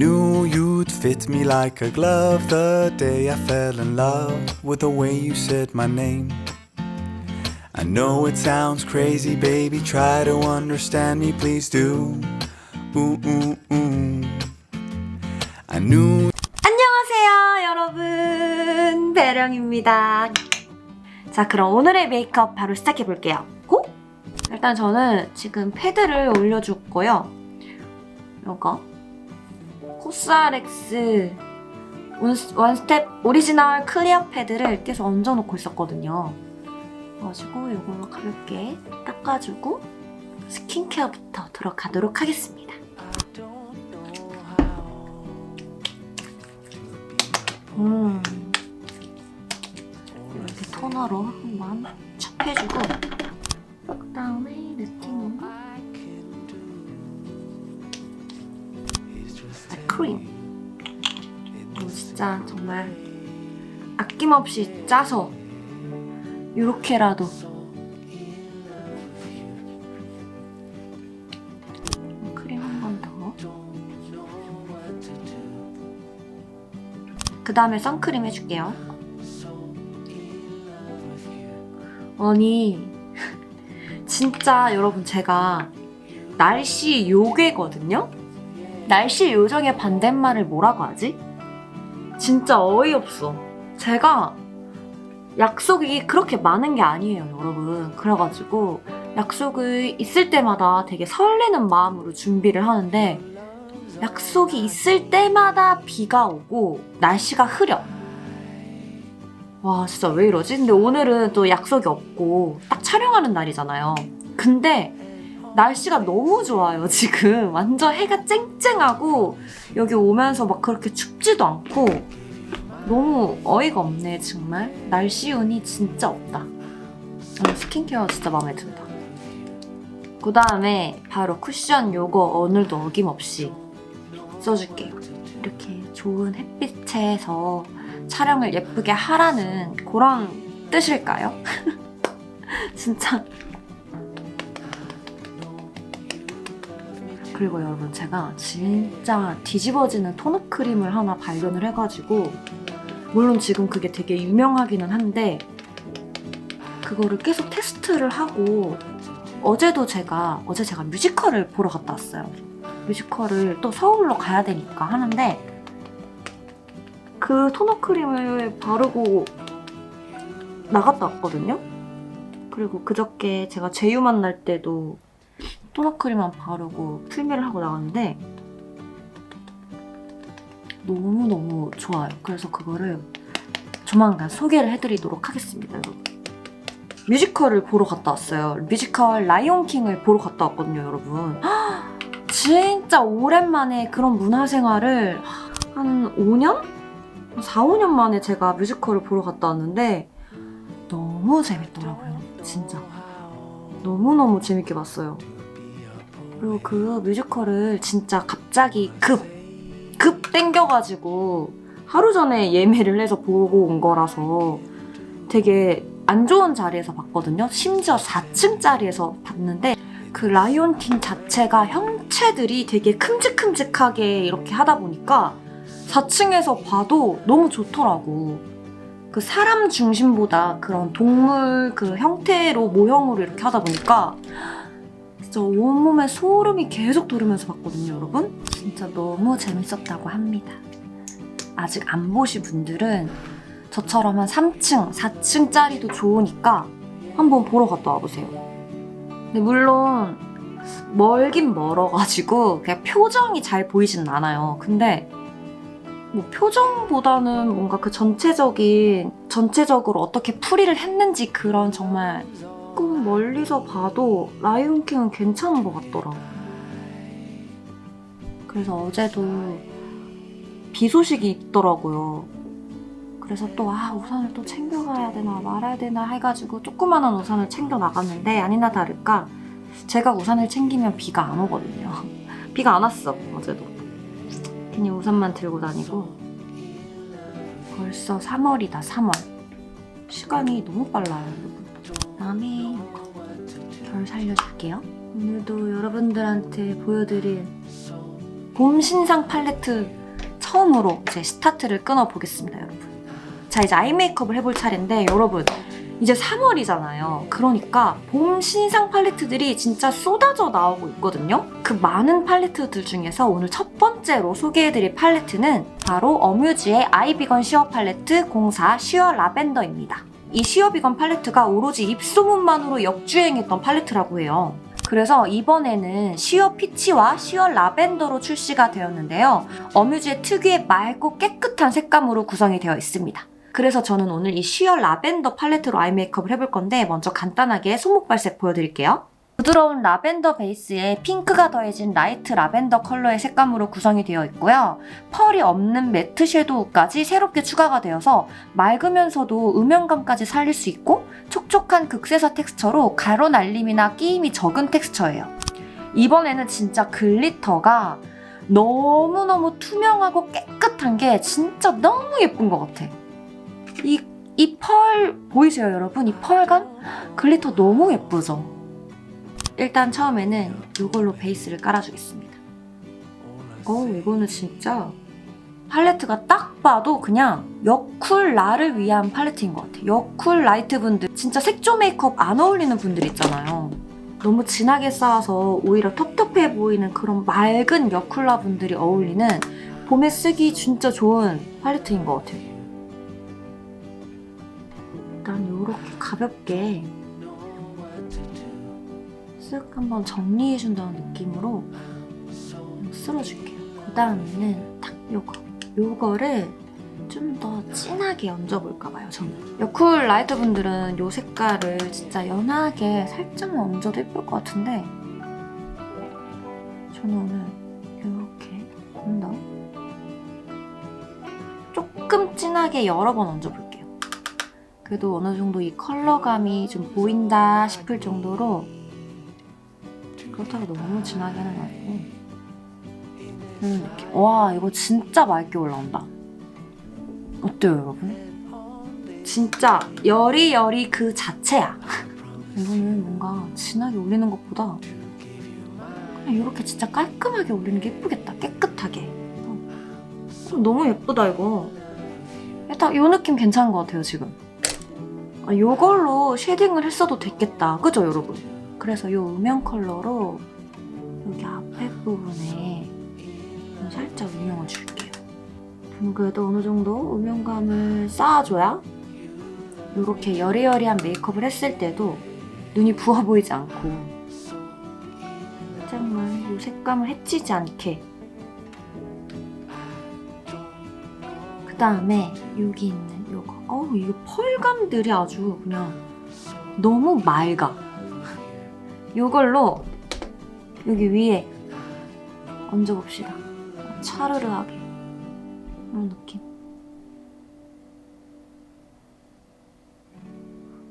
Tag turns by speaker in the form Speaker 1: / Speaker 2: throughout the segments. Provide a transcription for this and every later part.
Speaker 1: knew you'd fit me like a glove the day I fell in love with the way you said my name. I know it sounds crazy, baby, try to understand me, please do. I knew.
Speaker 2: 안녕하세요 여러분, 배령입니다. 자, 그럼 오늘의 메이크업 바로 시작해 볼게요. 고! 일단 저는 지금 패드를 올려줬고요. 이거 코스알엑스 원스텝 오리지널 클리어 패드를 계속 얹어놓고 있었거든요. 그래가지고 이걸로 가볍게 닦아주고 스킨케어부터 들어가도록 하겠습니다. 이렇게 토너로 한번 촥 해주고, 그 다음에 루틴으로 크림. 이거 진짜 정말 아낌없이 짜서 이렇게라도 크림 한 번 더. 그 다음에 선크림 해줄게요. 아니 진짜 여러분, 제가 날씨 요괴거든요? 날씨 요정의 반대말을 뭐라고 하지? 진짜 어이없어. 제가 약속이 그렇게 많은 게 아니에요, 여러분. 그래가지고 약속이 있을 때마다 되게 설레는 마음으로 준비를 하는데, 약속이 있을 때마다 비가 오고 날씨가 흐려. 와, 진짜 왜 이러지? 근데 오늘은 또 약속이 없고 딱 촬영하는 날이잖아요. 근데 날씨가 너무 좋아요, 지금. 완전 해가 쨍쨍하고 여기 오면서 막 그렇게 춥지도 않고 너무 어이가 없네, 정말. 날씨 운이 진짜 없다. 스킨케어 진짜 마음에 든다. 그 다음에 바로 쿠션 요거 오늘도 어김없이 써줄게요. 이렇게 좋은 햇빛에서 촬영을 예쁘게 하라는 그런 뜻일까요? 진짜. 그리고 여러분, 제가 진짜 뒤집어지는 토너 크림을 하나 발견을 해가지고, 물론 지금 그게 되게 유명하기는 한데 그거를 계속 테스트를 하고, 어제 제가 뮤지컬을 보러 갔다 왔어요. 뮤지컬을 또 서울로 가야 되니까 하는데, 그 토너 크림을 바르고 나갔다 왔거든요. 그리고 그저께 제가 제유 만날 때도 토너 크림만 바르고 풀미를 하고 나갔는데 너무너무 좋아요. 그래서 그거를 조만간 소개를 해드리도록 하겠습니다, 여러분. 뮤지컬을 보러 갔다 왔어요. 뮤지컬 라이온킹을 보러 갔다 왔거든요, 여러분. 진짜 오랜만에 그런 문화생활을 한 5년? 4, 5년 만에 제가 뮤지컬을 보러 갔다 왔는데 너무 재밌더라고요. 진짜 너무너무 재밌게 봤어요. 그리고 그 뮤지컬을 진짜 갑자기 급 땡겨가지고 하루 전에 예매를 해서 보고 온 거라서 되게 안 좋은 자리에서 봤거든요. 심지어 4층짜리에서 봤는데 그 라이온킹 자체가 형체들이 되게 큼직큼직하게 이렇게 하다 보니까 4층에서 봐도 너무 좋더라고. 그 사람 중심보다 그런 동물 그 형태로 모형으로 이렇게 하다 보니까 진짜 온몸에 소름이 계속 돋으면서 봤거든요, 여러분. 진짜 너무 재밌었다고 합니다. 아직 안 보신 분들은 저처럼 한 3층, 4층짜리도 좋으니까 한번 보러 갔다 와보세요. 근데 물론 멀긴 멀어가지고 그냥 표정이 잘 보이진 않아요. 근데 뭐 표정보다는 뭔가 그 전체적으로 어떻게 풀이를 했는지 그런 정말 조금 멀리서 봐도 라이온킹은 괜찮은 것 같더라. 그래서 어제도 비 소식이 있더라고요. 그래서 또 우산을 또 챙겨가야 되나 말아야 되나 해가지고 조그만한 우산을 챙겨 나갔는데, 아니나 다를까 제가 우산을 챙기면 비가 안 오거든요. 비가 안 왔어, 어제도. 괜히 우산만 들고 다니고. 벌써 3월이다, 3월. 시간이 너무 빨라요, 여러분. 그다음에 이거 별 살려줄게요. 오늘도 여러분들한테 보여드릴 봄 신상 팔레트 처음으로 이제 스타트를 끊어보겠습니다, 여러분. 자, 이제 아이 메이크업을 해볼 차례인데 여러분 이제 3월이잖아요. 그러니까 봄 신상 팔레트들이 진짜 쏟아져 나오고 있거든요. 그 많은 팔레트들 중에서 오늘 첫 번째로 소개해드릴 팔레트는 바로 어뮤즈의 아이비건 시어 팔레트 04 시어 라벤더입니다. 이 시어 비건 팔레트가 오로지 입소문만으로 역주행했던 팔레트라고 해요. 그래서 이번에는 시어 피치와 시어 라벤더로 출시가 되었는데요. 어뮤즈의 특유의 맑고 깨끗한 색감으로 구성이 되어 있습니다. 그래서 저는 오늘 이 시어 라벤더 팔레트로 아이 메이크업을 해볼 건데 먼저 간단하게 손목 발색 보여드릴게요. 부드러운 라벤더 베이스에 핑크가 더해진 라이트 라벤더 컬러의 색감으로 구성이 되어 있고요. 펄이 없는 매트 섀도우까지 새롭게 추가가 되어서 맑으면서도 음영감까지 살릴 수 있고 촉촉한 극세사 텍스처로 가루 날림이나 끼임이 적은 texture예요. 이번에는 진짜 글리터가 너무너무 투명하고 깨끗한 게 진짜 너무 예쁜 것 같아. 이 펄 보이세요, 여러분? 이 펄감? 글리터 너무 예쁘죠? 일단 처음에는 이걸로 베이스를 깔아주겠습니다. 이거는 진짜 팔레트가 딱 봐도 그냥 여쿨라를 위한 팔레트인 것 같아요. 여쿨 라이트 분들, 진짜 색조 메이크업 안 어울리는 분들 있잖아요. 너무 진하게 쌓아서 오히려 텁텁해 보이는 그런 맑은 여쿨라 분들이 어울리는 봄에 쓰기 진짜 좋은 팔레트인 것 같아요. 일단 이렇게 가볍게 쓱 한번 정리해준다는 느낌으로 쓸어줄게요. 그 다음에는 딱 요거를 좀 더 진하게 얹어볼까봐요, 저는. 여쿨 라이트 분들은 요 색깔을 진짜 연하게 살짝만 얹어도 예쁠 것 같은데 저는 오늘 이렇게 좀 더 조금 진하게 여러 번 얹어볼게요. 그래도 어느 정도 이 컬러감이 좀 보인다 싶을 정도로, 그렇다고 너무 진하게는 아니고 이런 느낌. 와, 이거 진짜 맑게 올라온다. 어때요, 여러분? 진짜 여리여리 그 자체야. 이거는 뭔가 진하게 올리는 것보다 그냥 이렇게 진짜 깔끔하게 올리는 게 예쁘겠다. 깨끗하게. 너무 예쁘다, 이거. 딱 이 느낌 괜찮은 것 같아요, 지금. 이걸로 쉐딩을 했어도 됐겠다. 그죠, 여러분? 그래서 이 음영 컬러로 여기 앞에 부분에 살짝 음영을 줄게요. 그래도 어느 정도 음영감을 쌓아줘야 이렇게 여리여리한 메이크업을 했을 때도 눈이 부어 보이지 않고 살짝만 이 색감을 해치지 않게. 그 다음에 여기 있는 요거. 이거 펄감들이 아주 그냥 너무 맑아. 이걸로 여기 위에 얹어봅시다. 차르르하게 이런 느낌.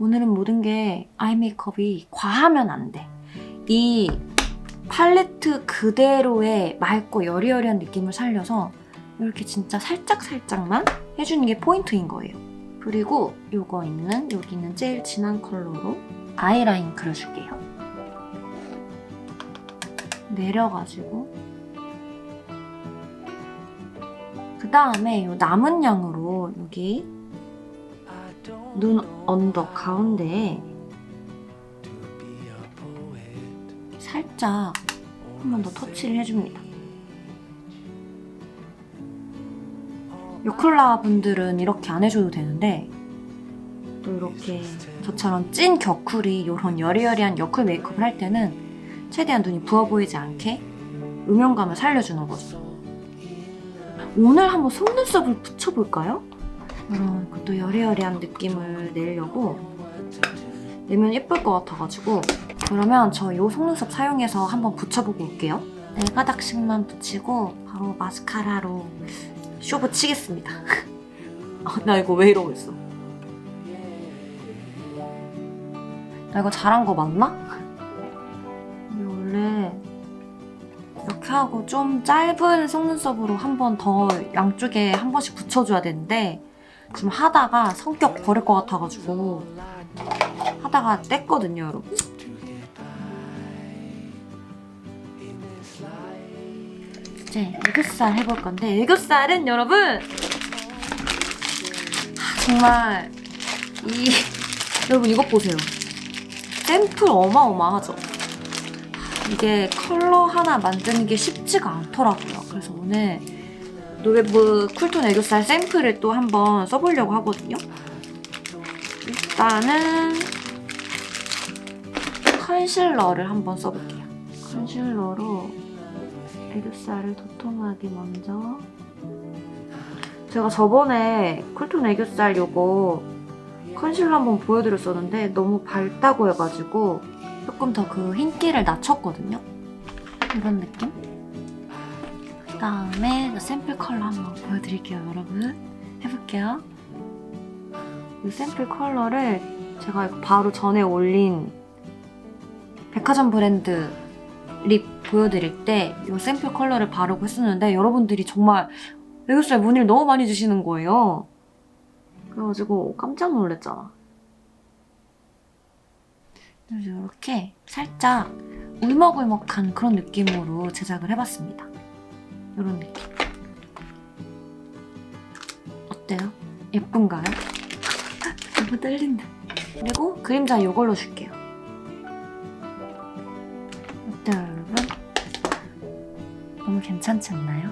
Speaker 2: 오늘은 모든 게 아이 메이크업이 과하면 안 돼. 이 팔레트 그대로의 맑고 여리여리한 느낌을 살려서 이렇게 진짜 살짝살짝만 해주는 게 포인트인 거예요. 그리고 여기 있는 제일 진한 컬러로 아이라인 그려줄게요. 내려가지고 그 다음에 이 남은 양으로 여기 눈 언더 가운데에 살짝 한 번 더 터치를 해줍니다. 여쿨라 분들은 이렇게 안 해줘도 되는데 또 이렇게 저처럼 찐 겨쿨이 이런 여리여리한 여쿨 메이크업을 할 때는 최대한 눈이 부어 보이지 않게 음영감을 살려주는 거죠. 오늘 한번 속눈썹을 붙여볼까요? 이런 것도 여리여리한 느낌을 내려고 내면 예쁠 것 같아가지고. 그러면 저 이 속눈썹 사용해서 한번 붙여보고 올게요. 4가닥씩만 붙이고 바로 마스카라로 쇼 붙이겠습니다. 나 이거 왜 이러고 있어? 나 이거 잘한 거 맞나? 원래 이렇게 하고 좀 짧은 속눈썹으로 한 번 더 양쪽에 한 번씩 붙여줘야 되는데 지금 하다가 성격 버릴 것 같아가지고 하다가 뗐거든요, 여러분. 이제 애교살 해볼 건데, 애교살은 여러분 정말 여러분 이것 보세요. 샘플 어마어마하죠? 이게 컬러 하나 만드는 게 쉽지가 않더라고요. 그래서 오늘 노베브 쿨톤 애교살 샘플을 또 한번 써보려고 하거든요. 일단은 컨실러를 한번 써볼게요. 컨실러로 애교살을 도톰하게 먼저. 제가 저번에 쿨톤 애교살 요거 컨실러 한번 보여드렸었는데 너무 밝다고 해가지고 조금 더 그 흰기를 낮췄거든요. 이런 느낌? 그 다음에 샘플 컬러 한번 보여드릴게요, 여러분. 해볼게요. 이 샘플 컬러를 제가 이거 바로 전에 올린 백화점 브랜드 립 보여드릴 때 이 샘플 컬러를 바르고 했었는데 여러분들이 정말 애교살 문의를 너무 많이 주시는 거예요. 그래가지고 깜짝 놀랐잖아. 그래서 이렇게 살짝 울먹울먹한 그런 느낌으로 제작을 해봤습니다. 이런 느낌. 어때요? 예쁜가요? 너무 떨린다. 그리고 그림자 이걸로 줄게요. 어때요, 여러분? 너무 괜찮지 않나요?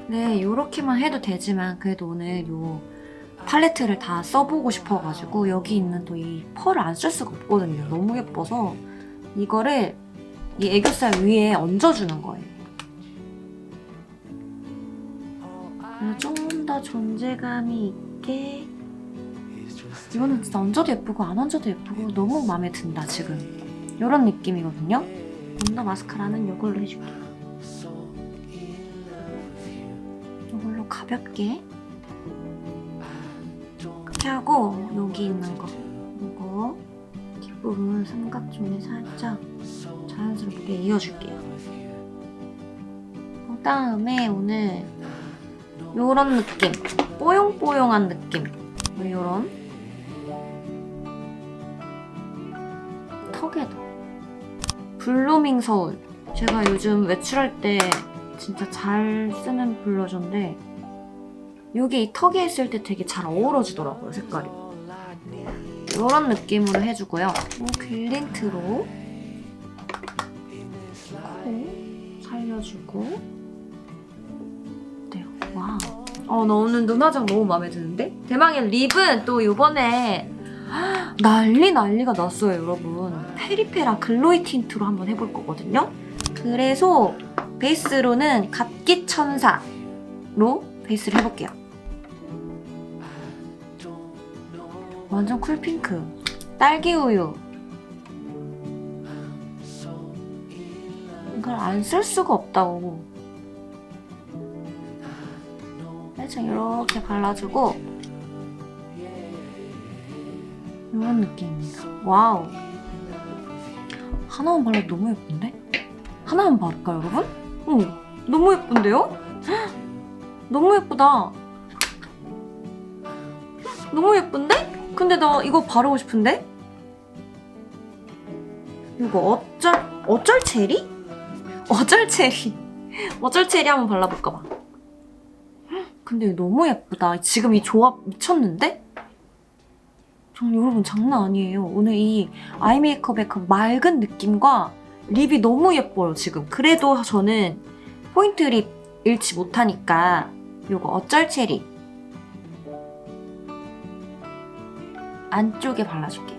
Speaker 2: 네, 요렇게만 해도 되지만 그래도 오늘 요 팔레트를 다 써보고 싶어가지고 여기 있는 또 이 펄을 안 쓸 수가 없거든요. 너무 예뻐서 이거를 이 애교살 위에 얹어주는 거예요. 좀 더 존재감이 있게. 이거는 진짜 얹어도 예쁘고 안 얹어도 예쁘고 너무 마음에 든다 지금. 이런 느낌이거든요. 언더 마스카라는 이걸로 해줄게요. 이걸로 가볍게 이렇게 하고 여기 있는 거 이거 뒷부분 삼각존에 살짝 자연스럽게 이어줄게요. 그 다음에 오늘 요런 느낌, 뽀용뽀용한 느낌, 요런 턱에도 블루밍 서울. 제가 요즘 외출할 때 진짜 잘 쓰는 블러셔인데 이게 이 턱에 있을 때 되게 잘 어우러지더라고요, 색깔이. 이런 느낌으로 해주고요. 글린트로 코 살려주고. 어때요? 와우. 나 오늘 눈 화장 너무 마음에 드는데? 대망의 립은 또 이번에 난리가 났어요, 여러분. 페리페라 글로이 틴트로 한번 해볼 거거든요. 그래서 베이스로는 갓기천사로 베이스를 해볼게요. 완전 쿨핑크. 딸기우유. 이걸 안 쓸 수가 없다고. 살짝 이렇게 발라주고 이런 느낌입니다. 와우. 하나만 발라도 너무 예쁜데? 하나만 바를까요, 여러분? 응, 너무 예쁜데요? 너무 예쁘다. 너무 예쁜데? 근데 나 이거 바르고 싶은데? 이거 어쩔 체리? 어쩔 체리 한번 발라볼까봐. 근데 너무 예쁘다. 지금 이 조합 미쳤는데? 정말 여러분 장난 아니에요. 오늘 이 아이 메이크업의 그 맑은 느낌과 립이 너무 예뻐요, 지금. 그래도 저는 포인트 립 잃지 못하니까 요거 어쩔 체리 안쪽에 발라줄게요.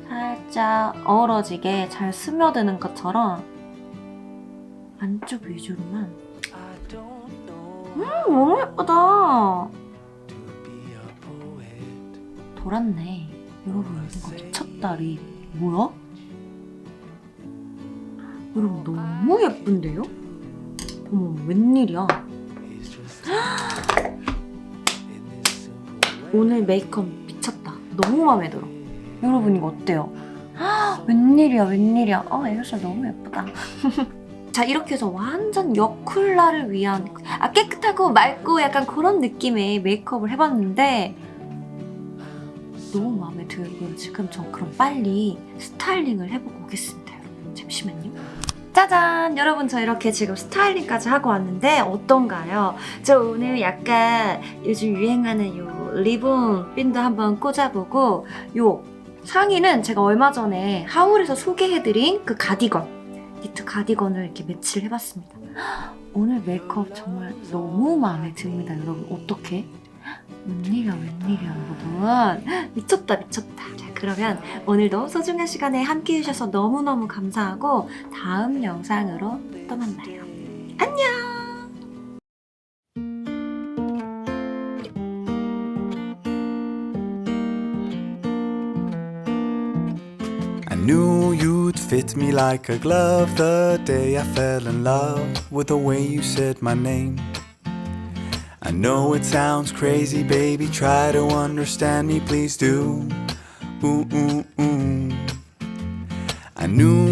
Speaker 2: 살짝 어우러지게 잘 스며드는 것처럼 안쪽 위주로만. 너무 예쁘다. 돌았네. 여러분 이거 미쳤다. 립 뭐야? 여러분 너무 예쁜데요? 어머 웬일이야. 오늘 메이크업 미쳤다. 너무 마음에 들어. 여러분 이거 어때요? 웬일이야. 애교살 너무 예쁘다. 자, 이렇게 해서 완전 여쿨라를 위한 깨끗하고 맑고 약간 그런 느낌의 메이크업을 해봤는데 너무 마음에 들고요. 지금 저 그럼 빨리 스타일링을 해보고 오겠습니다, 여러분. 잠시만요. 짜잔! 여러분 저 이렇게 지금 스타일링까지 하고 왔는데 어떤가요? 저 오늘 약간 요즘 유행하는 요 리본 핀도 한번 꽂아보고 요 상의는 제가 얼마 전에 하울에서 소개해드린 그 가디건 니트 가디건을 이렇게 매치를 해봤습니다. 오늘 메이크업 정말 너무 마음에 듭니다. 여러분 어떡해? 웬일이야 여러분. 미쳤다. 자 그러면 오늘도 소중한 시간에 함께 해주셔서 너무너무 감사하고 다음 영상으로 또 만나요. 안녕.
Speaker 1: I knew you'd fit me like a glove the day I fell in love with the way you said my name. I know it sounds crazy, baby, try to understand me, please do. Ooh, ooh, ooh. I knew